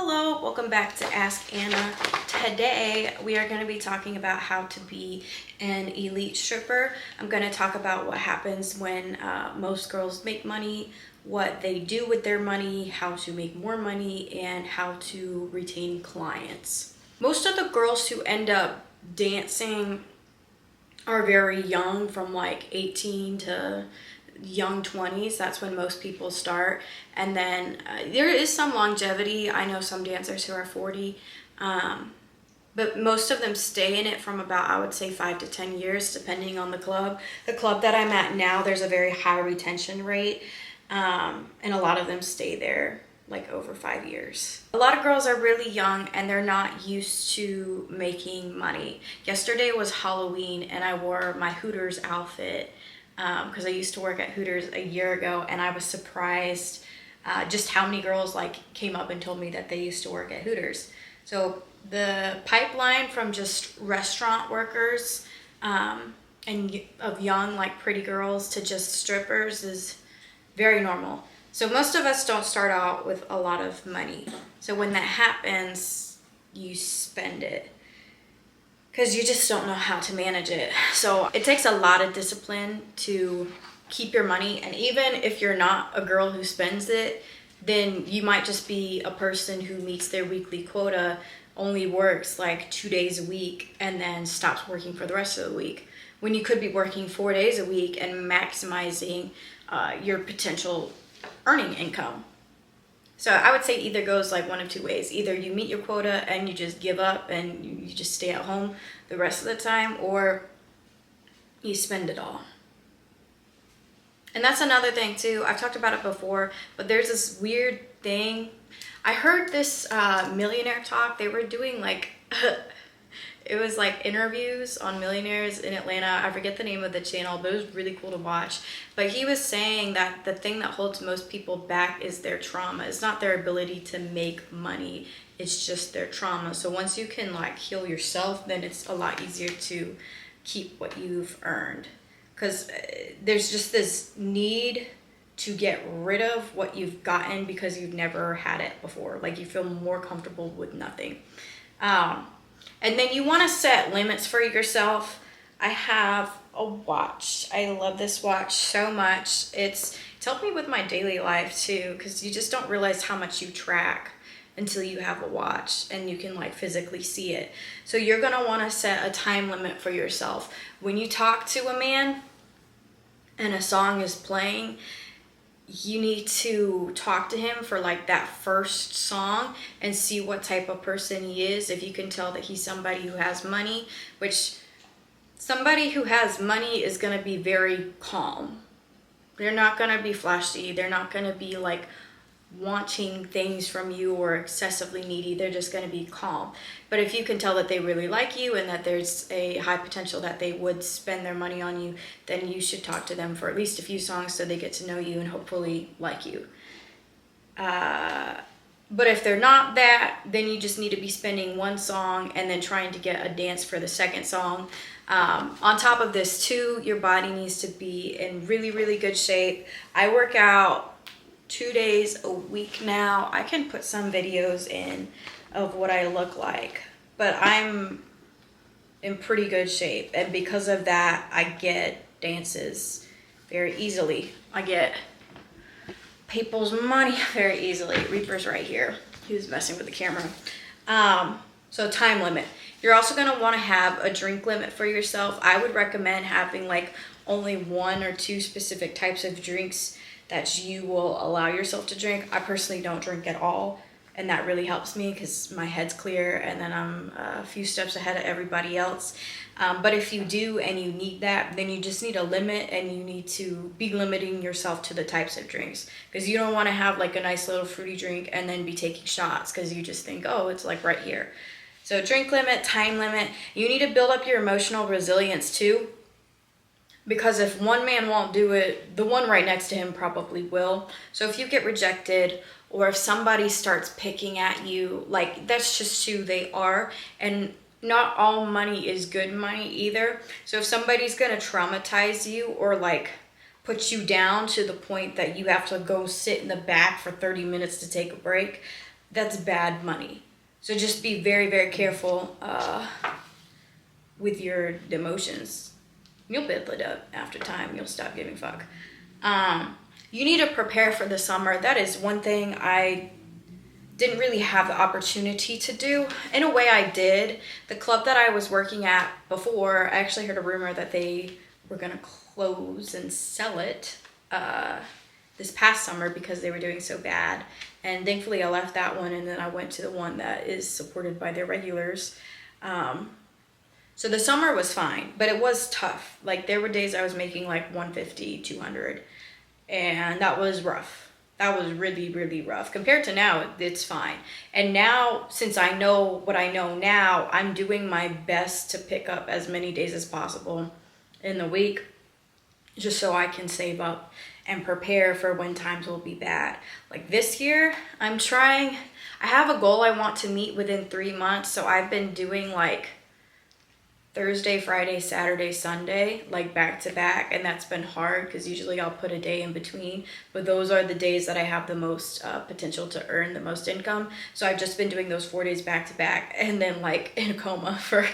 Hello, welcome back to Ask Anna. Today we are going to be talking about how to be an elite stripper. I'm going to talk about what happens when most girls make money, what they do with their money, how to make more money, and how to retain clients. Most of the girls who end up dancing are very young, from like 18 to young 20s. That's when most people start, and then there is some longevity. I know some dancers who are 40, but most of them stay in it from about, I would say, 5 to 10 years depending on the club. The club that I'm at now, there's a very high retention rate, and a lot of them stay there like over 5 years. A lot of girls are really young and they're not used to making money. Yesterday was Halloween and I wore my Hooters outfit because I used to work at Hooters a year ago, and I was surprised just how many girls came up and told me that they used to work at Hooters. So the pipeline from just restaurant workers and of young pretty girls to just strippers is very normal. So most of us don't start out with a lot of money. So when that happens, you spend it, because you just don't know how to manage it. So it takes a lot of discipline to keep your money. And even if you're not a girl who spends it, then you might just be a person who meets their weekly quota, only works like 2 days a week, and then stops working for the rest of the week, when you could be working 4 days a week and maximizing your potential earning income. So I would say either goes like one of two ways. Either you meet your quota and you just give up and you just stay at home the rest of the time, or you spend it all. And that's another thing too. I've talked about it before, but there's this weird thing. I heard this millionaire talk. They were doing it was like interviews on millionaires in Atlanta. I forget the name of the channel, but it was really cool to watch. But he was saying that the thing that holds most people back is their trauma. It's not their ability to make money. It's just their trauma. So once you can heal yourself, then it's a lot easier to keep what you've earned. Because there's just this need to get rid of what you've gotten because you've never had it before. You feel more comfortable with nothing. And then you want to set limits for yourself. I have a watch. I love this watch so much. It's helped me with my daily life too, because you just don't realize how much you track until you have a watch and you can physically see it. So you're going to want to set a time limit for yourself. When you talk to a man and a song is playing, you need to talk to him for that first song and see what type of person he is. If you can tell that he's somebody who has money, which somebody who has money is going to be very calm. They're not going to be flashy. They're not going to be wanting things from you or excessively needy. They're just going to be calm. But if you can tell that they really like you and that there's a high potential that they would spend their money on you, then you should talk to them for at least a few songs so they get to know you and hopefully like you. But if they're not that, then you just need to be spending one song and then trying to get a dance for the second song. On top of this too, your body needs to be in really, really good shape. I work out 2 days a week now. I can put some videos in of what I look like, but I'm in pretty good shape, and because of that I get dances very easily. I get people's money very easily. Reaper's right here. He was messing with the camera. So time limit. You're also going to want to have a drink limit for yourself. I would recommend having only 1 or 2 specific types of drinks that you will allow yourself to drink. I personally don't drink at all, and that really helps me because my head's clear and then I'm a few steps ahead of everybody else. But if you do and you need that, then you just need a limit, and you need to be limiting yourself to the types of drinks, because you don't want to have a nice little fruity drink and then be taking shots because you just think, oh, it's right here. So drink limit, time limit. You need to build up your emotional resilience too, because if one man won't do it, the one right next to him probably will. So if you get rejected, or if somebody starts picking at you, that's just who they are. And not all money is good money either. So if somebody's gonna traumatize you or put you down to the point that you have to go sit in the back for 30 minutes to take a break, that's bad money. So just be very, very careful with your emotions. You'll build it up after time. You'll stop giving a fuck. You need to prepare for the summer. That is one thing I didn't really have the opportunity to do. In a way, I did. The club that I was working at before, I actually heard a rumor that they were going to close and sell it this past summer because they were doing so bad. And thankfully, I left that one, and then I went to the one that is supported by their regulars. So the summer was fine, but it was tough. Like, there were days I was making like 150, 200, and that was rough. That was really, really rough. Compared to now, it's fine. And now, since I know what I know now, I'm doing my best to pick up as many days as possible in the week, just so I can save up and prepare for when times will be bad. Like this year, I have a goal I want to meet within 3 months. So I've been doing like Thursday, Friday, Saturday, Sunday, like back to back. And that's been hard because usually I'll put a day in between. But those are the days that I have the most potential to earn the most income. So I've just been doing those 4 days back to back and then like in a coma for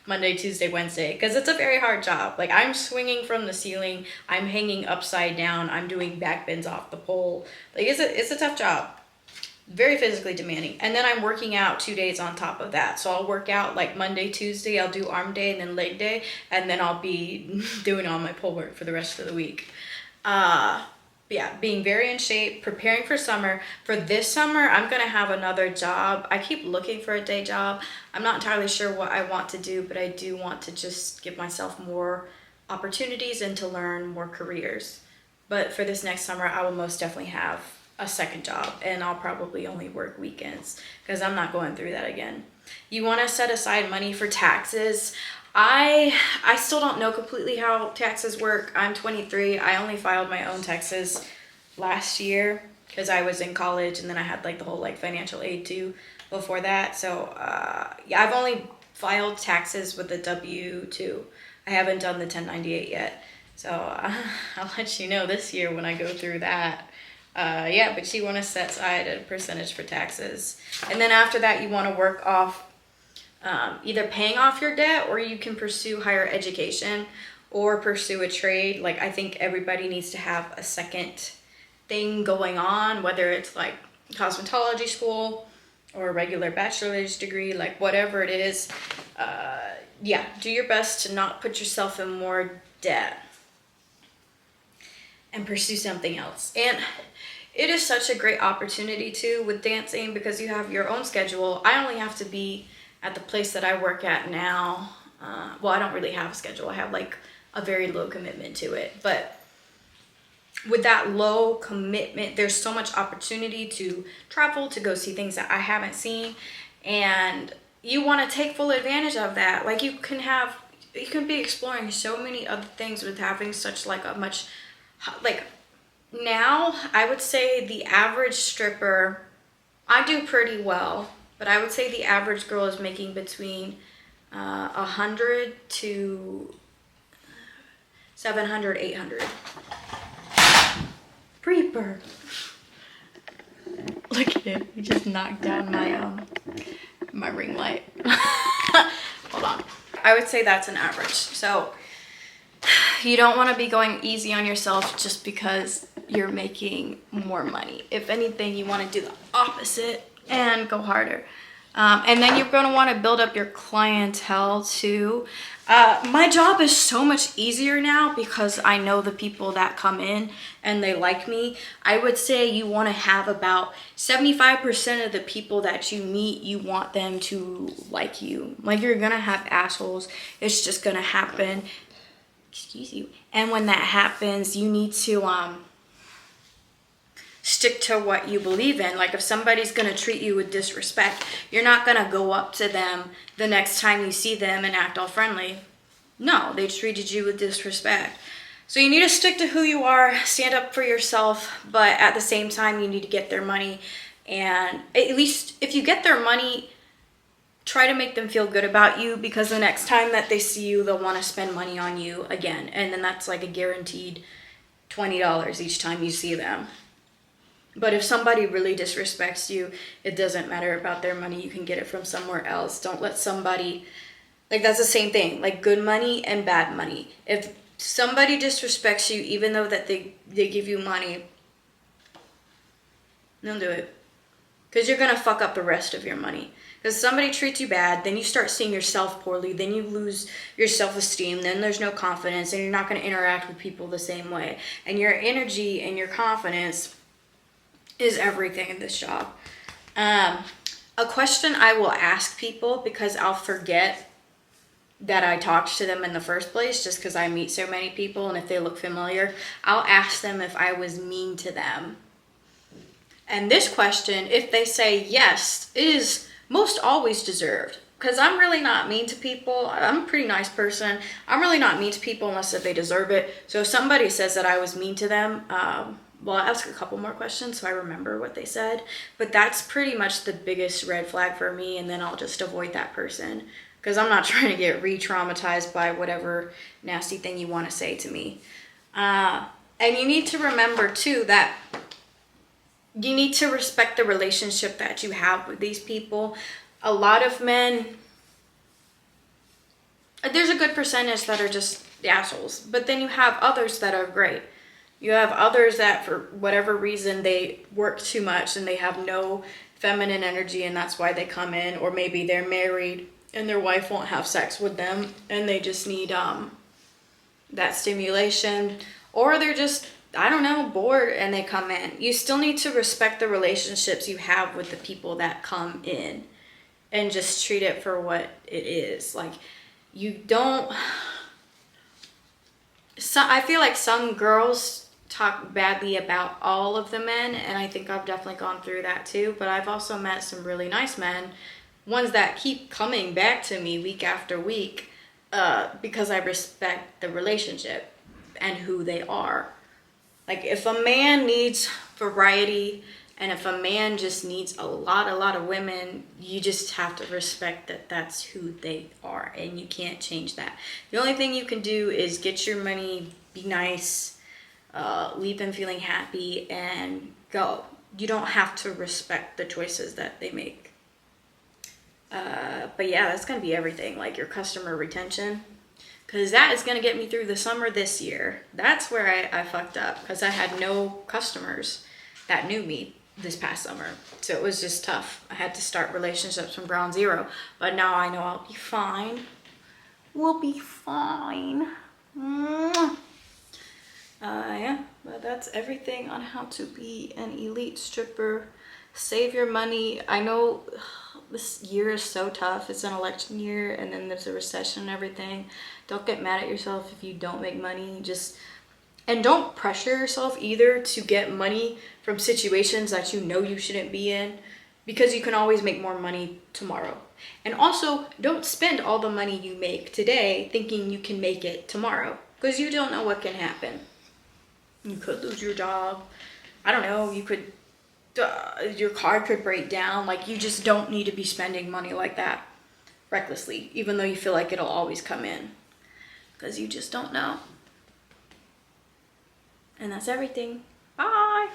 Monday, Tuesday, Wednesday. Because it's a very hard job. Like, I'm swinging from the ceiling. I'm hanging upside down. I'm doing back bends off the pole. Like, it's a tough job. Very physically demanding. And then I'm working out 2 days on top of that. So I'll work out like Monday, Tuesday, I'll do arm day and then leg day, and then I'll be doing all my pole work for the rest of the week. Yeah, being very in shape, preparing for summer. For this summer, I'm gonna have another job. I keep looking for a day job. I'm not entirely sure what I want to do, but I do want to just give myself more opportunities and to learn more careers. But for this next summer, I will most definitely have a second job, and I'll probably only work weekends because I'm not going through that again. You want to set aside money for taxes. I still don't know completely how taxes work. I'm 23. I only filed my own taxes last year because I was in college, and then I had like the whole like financial aid too before that. So yeah, I've only filed taxes with the W-2. I haven't done the 1098 yet. So I'll let you know this year when I go through that. Yeah, but you want to set aside a percentage for taxes. And then after that, you want to work off either paying off your debt, or you can pursue higher education or pursue a trade. Like, I think everybody needs to have a second thing going on, whether it's like cosmetology school or a regular bachelor's degree, like whatever it is. Yeah, do your best to not put yourself in more debt and pursue something else. And it is such a great opportunity too with dancing because you have your own schedule. I only have to be at the place that I work at now. Well, I don't really have a schedule. I have like a very low commitment to it. But with that low commitment, there's so much opportunity to travel, to go see things that I haven't seen. And you want to take full advantage of that. Like, you can be exploring so many other things with having such like a much, like, now I would say the average stripper, I do pretty well, but I would say the average girl is making between 100 to 700, 800. Reaper. Look at it. He just knocked down my ring light. Hold on. I would say that's an average. So you don't want to be going easy on yourself just because you're making more money. If anything, you want to do the opposite and go harder. And then you're going to want to build up your clientele too. My job is so much easier now because I know the people that come in and they like me. I would say you want to have about 75% of the people that you meet, you want them to like you. Like, you're going to have assholes. It's just going to happen. Excuse you. And when that happens, you need to stick to what you believe in. Like, if somebody's going to treat you with disrespect, you're not going to go up to them the next time you see them and act all friendly. No, they treated you with disrespect. So you need to stick to who you are, stand up for yourself, but at the same time, you need to get their money. And at least if you get their money, try to make them feel good about you, because the next time that they see you, they'll want to spend money on you again. And then that's like a guaranteed $20 each time you see them. But if somebody really disrespects you, it doesn't matter about their money. You can get it from somewhere else. Don't let somebody, like, that's the same thing, like good money and bad money. If somebody disrespects you, even though that they give you money, don't do it. Because you're going to fuck up the rest of your money. Because somebody treats you bad, then you start seeing yourself poorly, then you lose your self-esteem, then there's no confidence, and you're not going to interact with people the same way. And your energy and your confidence is everything in this job. A question I will ask people, because I'll forget that I talked to them in the first place, just because I meet so many people, and if they look familiar, I'll ask them if I was mean to them. And this question, if they say yes, is most always deserved. Because I'm really not mean to people. I'm a pretty nice person. I'm really not mean to people unless if they deserve it. So if somebody says that I was mean to them, well, I'll ask a couple more questions so I remember what they said. But that's pretty much the biggest red flag for me, and then I'll just avoid that person. Because I'm not trying to get re-traumatized by whatever nasty thing you want to say to me. And you need to remember, too, that you need to respect the relationship that you have with these people. A lot of men, there's a good percentage that are just assholes, but then you have others that are great. You have others that for whatever reason they work too much and they have no feminine energy, and that's why they come in. Or maybe they're married and their wife won't have sex with them and they just need that stimulation. Or they're just, I don't know, bored and they come in. You still need to respect the relationships you have with the people that come in and just treat it for what it is. Like, you don't... I feel like some girls talk badly about all of the men, and I think I've definitely gone through that too, but I've also met some really nice men, ones that keep coming back to me week after week, because I respect the relationship and who they are. Like, if a man needs variety and if a man just needs a lot of women, you just have to respect that that's who they are, and you can't change that. The only thing you can do is get your money, be nice, leave them feeling happy, and go. You don't have to respect the choices that they make. But yeah, that's going to be everything, like your customer retention. Because that is going to get me through the summer this year. That's where I fucked up, because I had no customers that knew me this past summer. So it was just tough. I had to start relationships from ground zero. But now I know I'll be fine. We'll be fine. Yeah, but that's everything on how to be an elite stripper. Save your money. I know this year is so tough. It's an election year, and then there's a recession and everything. Don't get mad at yourself if you don't make money. And don't pressure yourself either to get money from situations that you know you shouldn't be in, because you can always make more money tomorrow. And also, don't spend all the money you make today thinking you can make it tomorrow, because you don't know what can happen. You could lose your job. I don't know. You could, your car could break down. Like, you just don't need to be spending money like that recklessly, even though you feel like it'll always come in, because you just don't know. And that's everything. Bye.